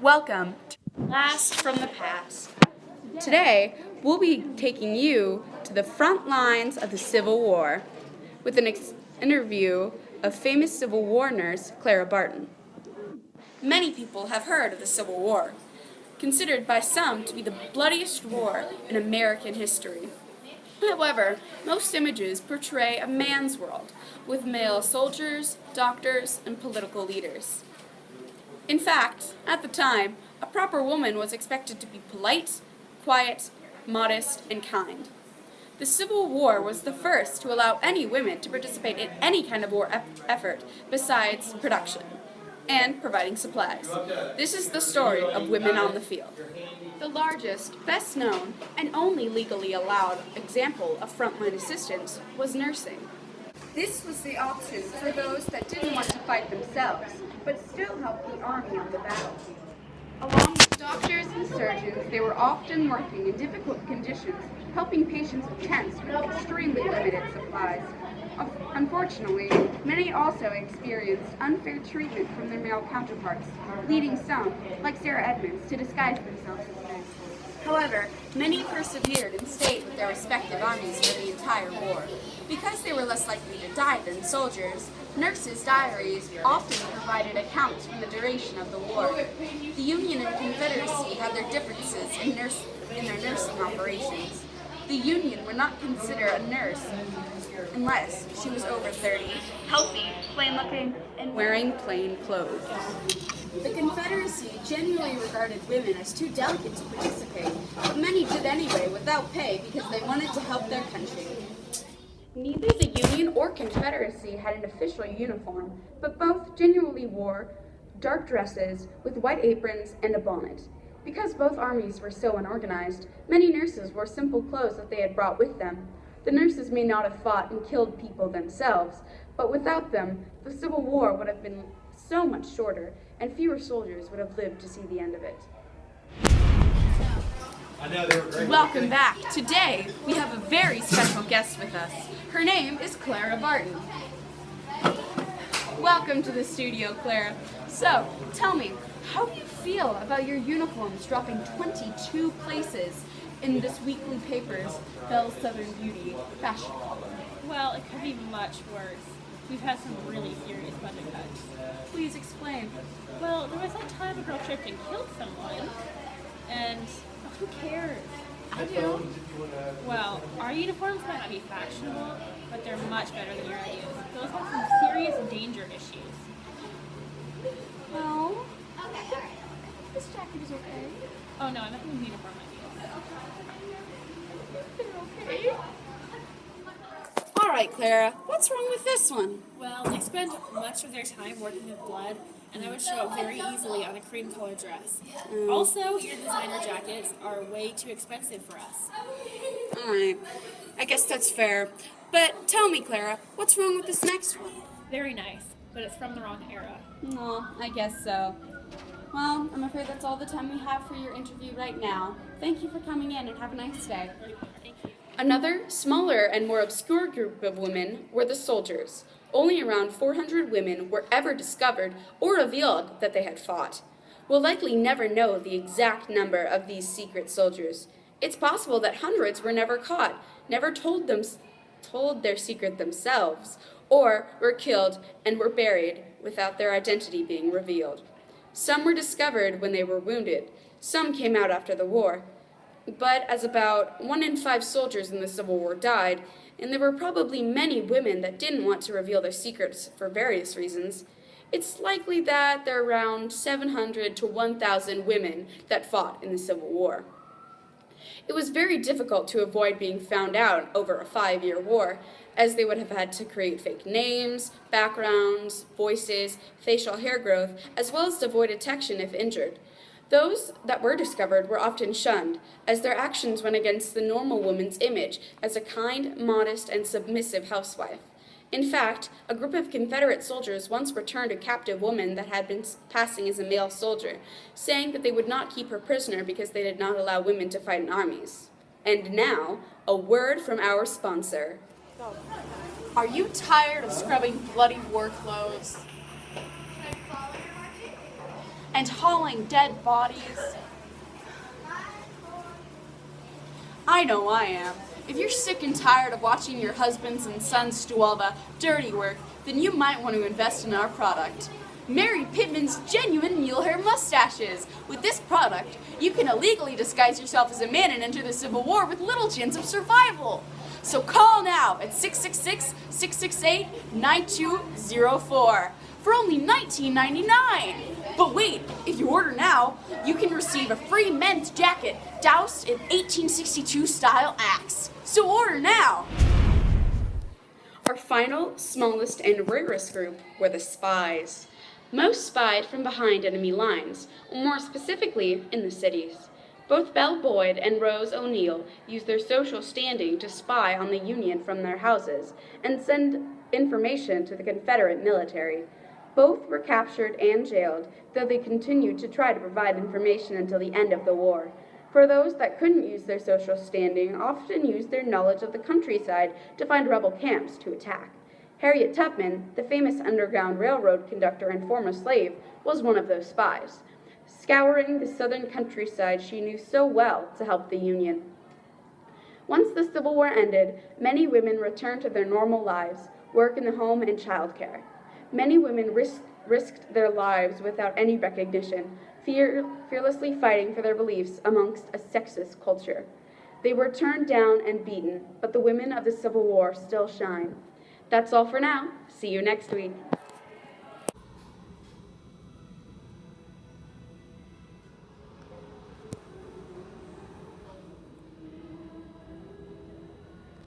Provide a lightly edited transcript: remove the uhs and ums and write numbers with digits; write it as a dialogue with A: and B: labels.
A: Welcome to Blast from the Past. Today, we'll be taking you to the front lines of the Civil War with an interview of famous Civil War nurse Clara Barton. Many people have heard of the Civil War, considered by some to be the bloodiest war in American history. However, most images portray a man's world, with male soldiers, doctors, and political leaders. In fact, at the time, a proper woman was expected to be polite, quiet, modest, and kind. The Civil War was the first to allow any women to participate in any kind of war effort besides production and providing supplies. This is the story of women on the field. The largest, best known, and only legally allowed example of frontline assistance was nursing. This was the option for those that didn't want to fight themselves, but still help the army on the battlefield. Along with doctors and surgeons, they were often working in difficult conditions, helping patients with tents with extremely limited supplies. Unfortunately, many also experienced unfair treatment from their male counterparts, leading some, like Sarah Edmonds, to disguise themselves as men. However, many persevered and stayed with their respective armies for the entire war. Because they were less likely to die than soldiers, nurses' diaries often provided accounts from the duration of the war. The Union and Confederacy had their differences in their nursing operations. The Union would not consider a nurse unless she was over 30, healthy, plain-looking, and wearing plain clothes. The Confederacy genuinely regarded women as too delicate to participate, but many did anyway without pay because they wanted to help their country. Neither the Union or Confederacy had an official uniform, but both genuinely wore dark dresses with white aprons and a bonnet. Because both armies were so unorganized, many nurses wore simple clothes that they had brought with them. The nurses may not have fought and killed people themselves, but without them, the Civil War would have been so much shorter, and fewer soldiers would have lived to see the end of it. Welcome back. Today, we have a very special guest with us. Her name is Clara Barton. Welcome to the studio, Clara. So, tell me, how do you feel about your uniforms dropping 22 places in this weekly paper's Belle Southern Beauty fashion column?
B: Well, it could be much worse. We've had some really serious budget cuts.
A: Please explain.
B: Well, there was that time a girl tripped and killed someone, and who cares?
A: I do.
B: Well, our uniforms might not be fashionable, but they're much better than your ideas. Those have some serious danger issues.
A: Well, this jacket is okay.
B: Oh no, I meant the uniform ideas.
A: Okay. All right, Clara, what's wrong with this one?
B: Well, they spend much of their time working with blood, and that would show up very easily on a cream colored dress. Also, your designer jackets are way too expensive for us.
A: All right, I guess that's fair. But tell me, Clara, what's wrong with this next one?
B: Very nice, but it's from the wrong era.
A: No, I guess so. Well, I'm afraid that's all the time we have for your interview right now. Thank you for coming in and have a nice day.
B: Thank you.
A: Another, smaller and more obscure group of women were the soldiers. Only around 400 women were ever discovered or revealed that they had fought. We'll likely never know the exact number of these secret soldiers. It's possible that hundreds were never caught, never told their secret themselves, or were killed and were buried without their identity being revealed. Some were discovered when they were wounded. Some came out after the war. But as about 1 in 5 soldiers in the Civil War died, and there were probably many women that didn't want to reveal their secrets for various reasons, it's likely that there are around 700 to 1,000 women that fought in the Civil War. It was very difficult to avoid being found out over a 5-year war, as they would have had to create fake names, backgrounds, voices, facial hair growth, as well as to avoid detection if injured. Those that were discovered were often shunned, as their actions went against the normal woman's image as a kind, modest, and submissive housewife. In fact, a group of Confederate soldiers once returned a captive woman that had been passing as a male soldier, saying that they would not keep her prisoner because they did not allow women to fight in armies. And now, a word from our sponsor.
C: Are you tired of scrubbing bloody war clothes? and hauling dead bodies. I know I am. If you're sick and tired of watching your husbands and sons do all the dirty work, then you might want to invest in our product. Mary Pittman's genuine mule hair mustaches. With this product, you can illegally disguise yourself as a man and enter the Civil War with little chance of survival. So call now at 666-668-9204 for only $19.99. But wait, if you order now, you can receive a free men's jacket doused in 1862 style axe. So order now.
A: Our final, smallest, and rigorous group were the spies. Most spied from behind enemy lines, or more specifically, in the cities. Both Belle Boyd and Rose O'Neill used their social standing to spy on the Union from their houses and send information to the Confederate military. Both were captured and jailed, though they continued to try to provide information until the end of the war. For those that couldn't use their social standing often used their knowledge of the countryside to find rebel camps to attack. Harriet Tubman, the famous Underground Railroad conductor and former slave, was one of those spies, scouring the southern countryside she knew so well to help the Union. Once the Civil War ended, many women returned to their normal lives, work in the home and childcare. Many women risked their lives without any recognition, fearlessly fighting for their beliefs amongst a sexist culture. They were turned down and beaten, but the women of the Civil War still shine. That's all for now. See you next week.